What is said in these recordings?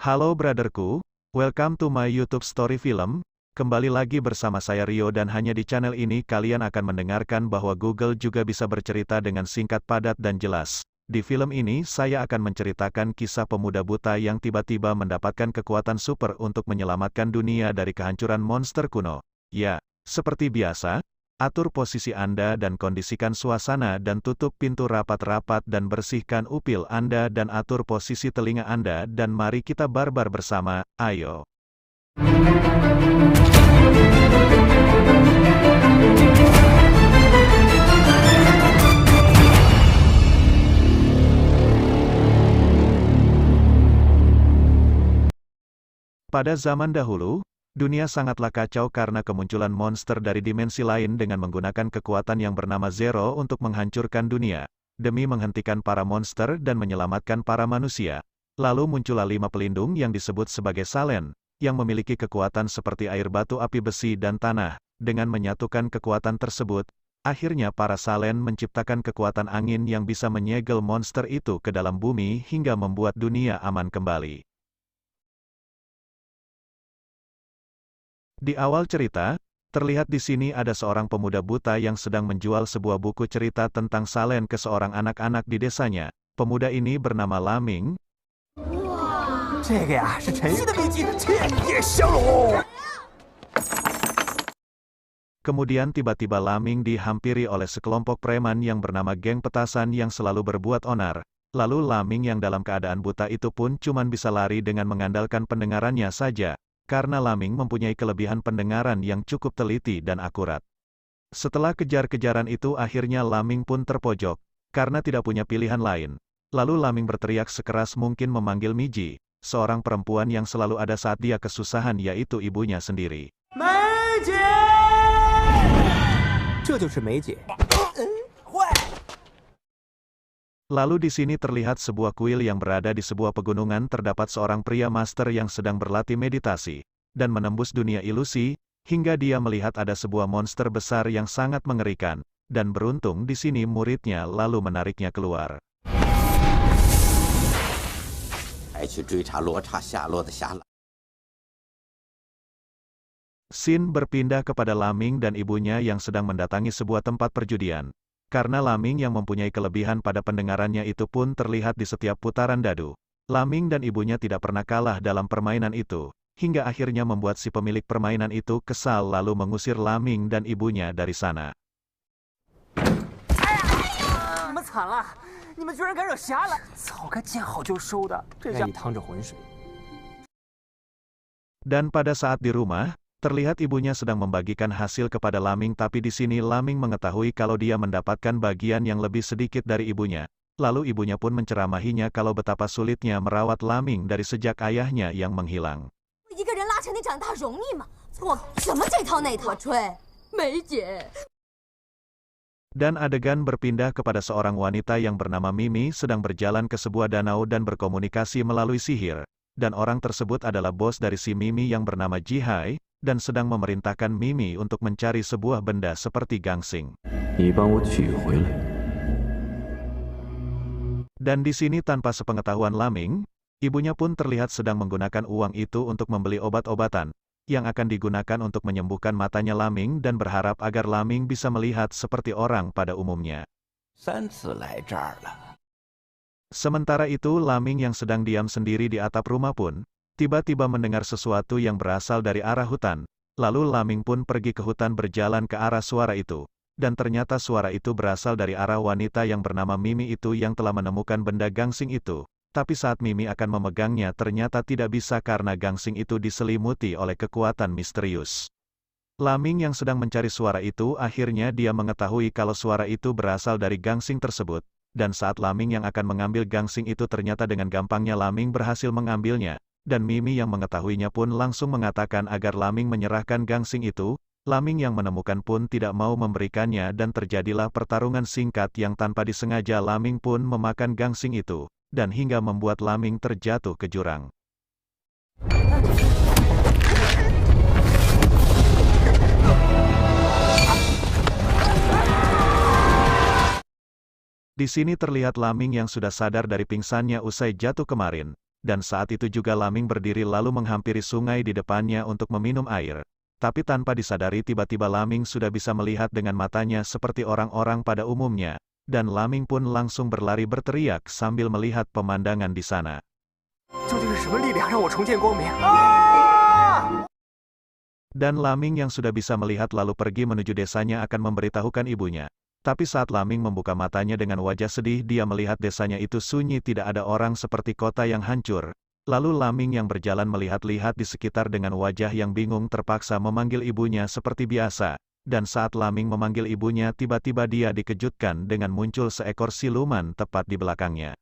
Halo brotherku, welcome to my YouTube story film. Kembali lagi bersama saya Rio dan hanya di channel ini kalian akan mendengarkan bahwa Google juga bisa bercerita dengan singkat padat dan jelas. Di film ini saya akan menceritakan kisah pemuda buta yang tiba-tiba mendapatkan kekuatan super untuk menyelamatkan dunia dari kehancuran monster kuno. Ya, seperti biasa. Atur posisi Anda dan kondisikan suasana dan tutup pintu rapat-rapat dan bersihkan upil Anda dan atur posisi telinga Anda dan mari kita barbar bersama, ayo. Pada zaman dahulu, dunia sangatlah kacau karena kemunculan monster dari dimensi lain dengan menggunakan kekuatan yang bernama Zero untuk menghancurkan dunia. Demi menghentikan para monster dan menyelamatkan para manusia. Lalu muncullah 5 pelindung yang disebut sebagai Salen, yang memiliki kekuatan seperti air batu api besi dan tanah. Dengan menyatukan kekuatan tersebut, akhirnya para Salen menciptakan kekuatan angin yang bisa menyegel monster itu ke dalam bumi hingga membuat dunia aman kembali. Di awal cerita, terlihat di sini ada seorang pemuda buta yang sedang menjual sebuah buku cerita tentang Salen ke seorang anak-anak di desanya. Pemuda ini bernama Laming. Kemudian tiba-tiba Laming dihampiri oleh sekelompok preman yang bernama geng petasan yang selalu berbuat onar. Lalu Laming yang dalam keadaan buta itu pun cuman bisa lari dengan mengandalkan pendengarannya saja. Karena Laming mempunyai kelebihan pendengaran yang cukup teliti dan akurat. Setelah kejar-kejaran itu akhirnya Laming pun terpojok, karena tidak punya pilihan lain. Lalu Laming berteriak sekeras mungkin memanggil Miji, seorang perempuan yang selalu ada saat dia kesusahan yaitu ibunya sendiri. Meiji! 这就是梅姐。 Lalu di sini terlihat sebuah kuil yang berada di sebuah pegunungan terdapat seorang pria master yang sedang berlatih meditasi, dan menembus dunia ilusi, hingga dia melihat ada sebuah monster besar yang sangat mengerikan, dan beruntung di sini muridnya lalu menariknya keluar. Scene berpindah kepada Laming dan ibunya yang sedang mendatangi sebuah tempat perjudian. Karena Laming yang mempunyai kelebihan pada pendengarannya itu pun terlihat di setiap putaran dadu. Laming dan ibunya tidak pernah kalah dalam permainan itu, hingga akhirnya membuat si pemilik permainan itu kesal lalu mengusir Laming dan ibunya dari sana. Dan pada saat di rumah, terlihat ibunya sedang membagikan hasil kepada Laming tapi di sini Laming mengetahui kalau dia mendapatkan bagian yang lebih sedikit dari ibunya. Lalu ibunya pun menceramahinya kalau betapa sulitnya merawat Laming dari sejak ayahnya yang menghilang. Dan adegan berpindah kepada seorang wanita yang bernama Mimi sedang berjalan ke sebuah danau dan berkomunikasi melalui sihir. Dan orang tersebut adalah bos dari si Mimi yang bernama Jihai, dan sedang memerintahkan Mimi untuk mencari sebuah benda seperti gangsing. Dan di sini tanpa sepengetahuan Laming, ibunya pun terlihat sedang menggunakan uang itu untuk membeli obat-obatan, yang akan digunakan untuk menyembuhkan matanya Laming dan berharap agar Laming bisa melihat seperti orang pada umumnya. Sementara itu Laming yang sedang diam sendiri di atap rumah pun, tiba-tiba mendengar sesuatu yang berasal dari arah hutan. Lalu Laming pun pergi ke hutan berjalan ke arah suara itu. Dan ternyata suara itu berasal dari arah wanita yang bernama Mimi itu yang telah menemukan benda gangsing itu. Tapi saat Mimi akan memegangnya ternyata tidak bisa karena gangsing itu diselimuti oleh kekuatan misterius. Laming yang sedang mencari suara itu akhirnya dia mengetahui kalau suara itu berasal dari gangsing tersebut. Dan saat Laming yang akan mengambil gangsing itu ternyata dengan gampangnya Laming berhasil mengambilnya. Dan Mimi yang mengetahuinya pun langsung mengatakan agar Laming menyerahkan gangsing itu. Laming yang menemukan pun tidak mau memberikannya dan terjadilah pertarungan singkat yang tanpa disengaja Laming pun memakan gangsing itu, dan hingga membuat Laming terjatuh ke jurang. Di sini terlihat Laming yang sudah sadar dari pingsannya usai jatuh kemarin. dan saat itu juga Laming berdiri lalu menghampiri sungai di depannya untuk meminum air. Tapi tanpa disadari tiba-tiba Laming sudah bisa melihat dengan matanya seperti orang-orang pada umumnya, dan Laming pun langsung berlari berteriak sambil melihat pemandangan di sana. Dan Laming yang sudah bisa melihat lalu pergi menuju desanya akan memberitahukan ibunya. Tapi saat Laming membuka matanya dengan wajah sedih, dia melihat desanya itu sunyi, tidak ada orang seperti kota yang hancur. Lalu Laming yang berjalan melihat-lihat di sekitar dengan wajah yang bingung terpaksa memanggil ibunya seperti biasa. Dan saat Laming memanggil ibunya, tiba-tiba dia dikejutkan dengan muncul seekor siluman tepat di belakangnya.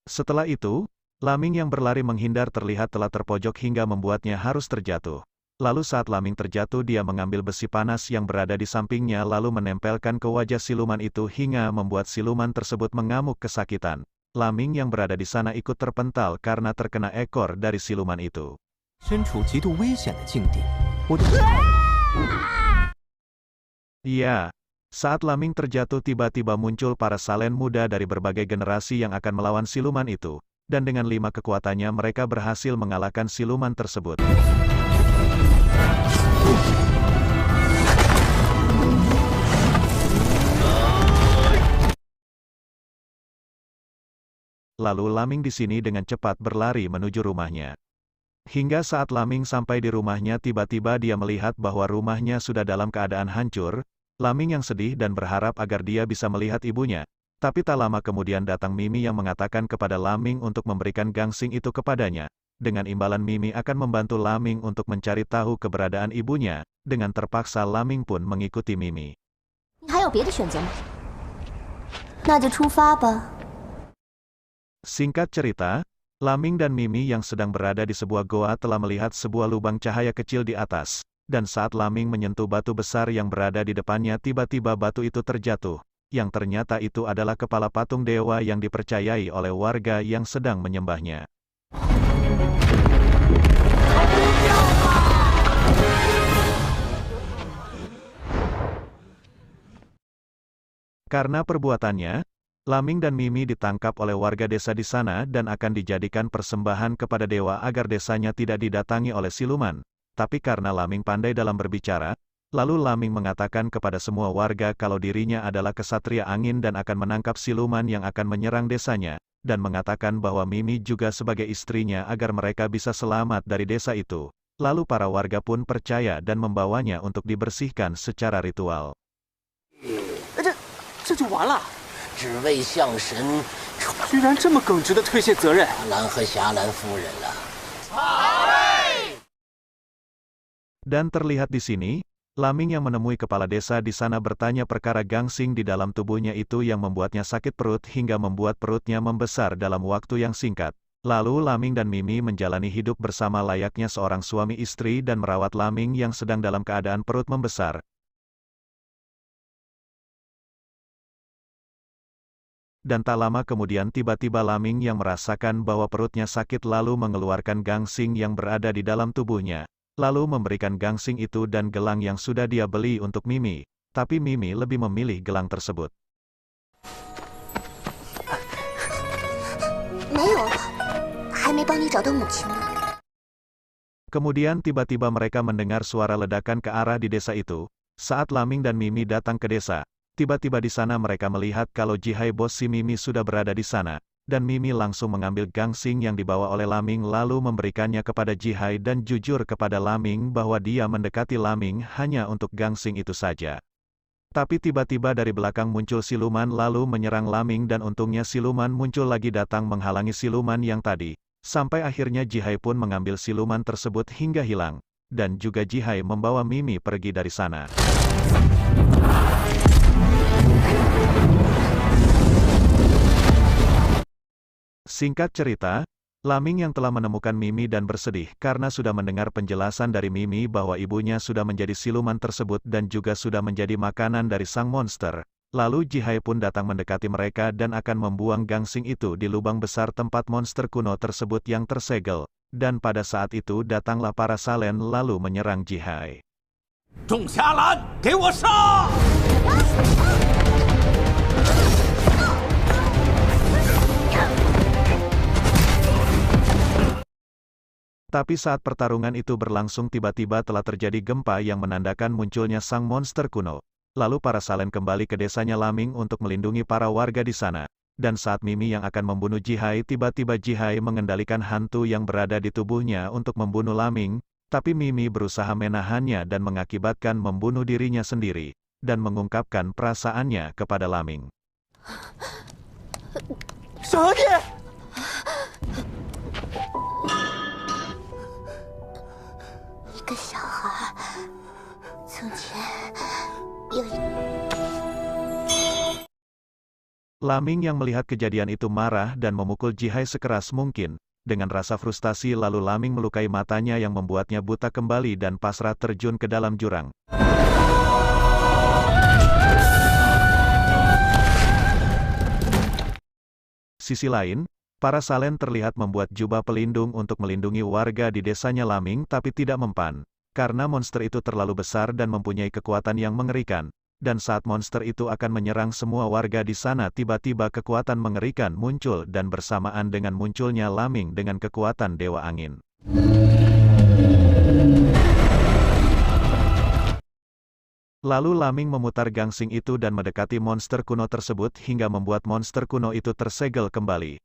Setelah itu, Laming yang berlari menghindar terlihat telah terpojok hingga membuatnya harus terjatuh. Lalu saat Laming terjatuh, dia mengambil besi panas yang berada di sampingnya lalu menempelkan ke wajah siluman itu hingga membuat siluman tersebut mengamuk kesakitan. Laming yang berada di sana ikut terpental karena terkena ekor dari siluman itu. Iya, saat Laming terjatuh tiba-tiba muncul para salen muda dari berbagai generasi yang akan melawan siluman itu. Dan dengan 5 kekuatannya mereka berhasil mengalahkan siluman tersebut. Lalu Laming di sini dengan cepat berlari menuju rumahnya. Hingga saat Laming sampai di rumahnya tiba-tiba dia melihat bahwa rumahnya sudah dalam keadaan hancur. Laming yang sedih dan berharap agar dia bisa melihat ibunya. Tapi tak lama kemudian datang Mimi yang mengatakan kepada Laming untuk memberikan gangsing itu kepadanya. Dengan imbalan Mimi akan membantu Laming untuk mencari tahu keberadaan ibunya. Dengan terpaksa Laming pun mengikuti Mimi. Singkat cerita, Laming dan Mimi yang sedang berada di sebuah goa telah melihat sebuah lubang cahaya kecil di atas. Dan saat Laming menyentuh batu besar yang berada di depannya, tiba-tiba batu itu terjatuh. Yang ternyata itu adalah kepala patung dewa yang dipercayai oleh warga yang sedang menyembahnya. Karena perbuatannya, Laming dan Mimi ditangkap oleh warga desa di sana dan akan dijadikan persembahan kepada dewa agar desanya tidak didatangi oleh siluman. Tapi karena Laming pandai dalam berbicara, lalu Laming mengatakan kepada semua warga kalau dirinya adalah kesatria angin dan akan menangkap siluman yang akan menyerang desanya, dan mengatakan bahwa Mimi juga sebagai istrinya agar mereka bisa selamat dari desa itu. Lalu para warga pun percaya dan membawanya untuk dibersihkan secara ritual. Dan terlihat di sini, Laming yang menemui kepala desa di sana bertanya perkara gangsing di dalam tubuhnya itu yang membuatnya sakit perut hingga membuat perutnya membesar dalam waktu yang singkat. Lalu Laming dan Mimi menjalani hidup bersama layaknya seorang suami istri dan merawat Laming yang sedang dalam keadaan perut membesar. Dan tak lama kemudian tiba-tiba Laming yang merasakan bahwa perutnya sakit lalu mengeluarkan gangsing yang berada di dalam tubuhnya. Lalu memberikan gangsing itu dan gelang yang sudah dia beli untuk Mimi. Tapi Mimi lebih memilih gelang tersebut. Kemudian tiba-tiba mereka mendengar suara ledakan ke arah di desa itu. Saat Laming dan Mimi datang ke desa, tiba-tiba di sana mereka melihat kalau Jihai bos si Mimi sudah berada di sana. Dan Mimi langsung mengambil gangsing yang dibawa oleh Laming lalu memberikannya kepada Jihai dan jujur kepada Laming bahwa dia mendekati Laming hanya untuk gangsing itu saja. Tapi tiba-tiba dari belakang muncul siluman lalu menyerang Laming dan untungnya siluman muncul lagi datang menghalangi siluman yang tadi. Sampai akhirnya Jihai pun mengambil siluman tersebut hingga hilang. Dan juga Jihai membawa Mimi pergi dari sana. Singkat cerita, Laming yang telah menemukan Mimi dan bersedih karena sudah mendengar penjelasan dari Mimi bahwa ibunya sudah menjadi siluman tersebut dan juga sudah menjadi makanan dari sang monster. Lalu Jihai pun datang mendekati mereka dan akan membuang gangsing itu di lubang besar tempat monster kuno tersebut yang tersegel. Dan pada saat itu datanglah para salen lalu menyerang Jihai. 众侠蓝，给我杀！ Tapi saat pertarungan itu berlangsung tiba-tiba telah terjadi gempa yang menandakan munculnya sang monster kuno. Lalu para Salen kembali ke desanya Laming untuk melindungi para warga di sana. Dan saat Mimi yang akan membunuh Jihai tiba-tiba Jihai mengendalikan hantu yang berada di tubuhnya untuk membunuh Laming, tapi Mimi berusaha menahannya dan mengakibatkan membunuh dirinya sendiri, dan mengungkapkan perasaannya kepada Laming. 小姐， 一个小孩，从前有一。 Laming yang melihat kejadian itu marah dan memukul Jihai sekeras mungkin. Dengan rasa frustasi lalu Laming melukai matanya yang membuatnya buta kembali dan pasrah terjun ke dalam jurang. Sisi lain, para Salen terlihat membuat jubah pelindung untuk melindungi warga di desanya Laming tapi tidak mempan. Karena monster itu terlalu besar dan mempunyai kekuatan yang mengerikan. Dan saat monster itu akan menyerang semua warga di sana tiba-tiba kekuatan mengerikan muncul dan bersamaan dengan munculnya Laming dengan kekuatan Dewa Angin. Lalu Laming memutar gangsing itu dan mendekati monster kuno tersebut hingga membuat monster kuno itu tersegel kembali.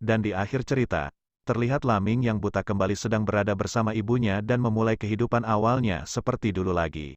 Dan di akhir cerita, terlihat Laming yang buta kembali sedang berada bersama ibunya dan memulai kehidupan awalnya seperti dulu lagi.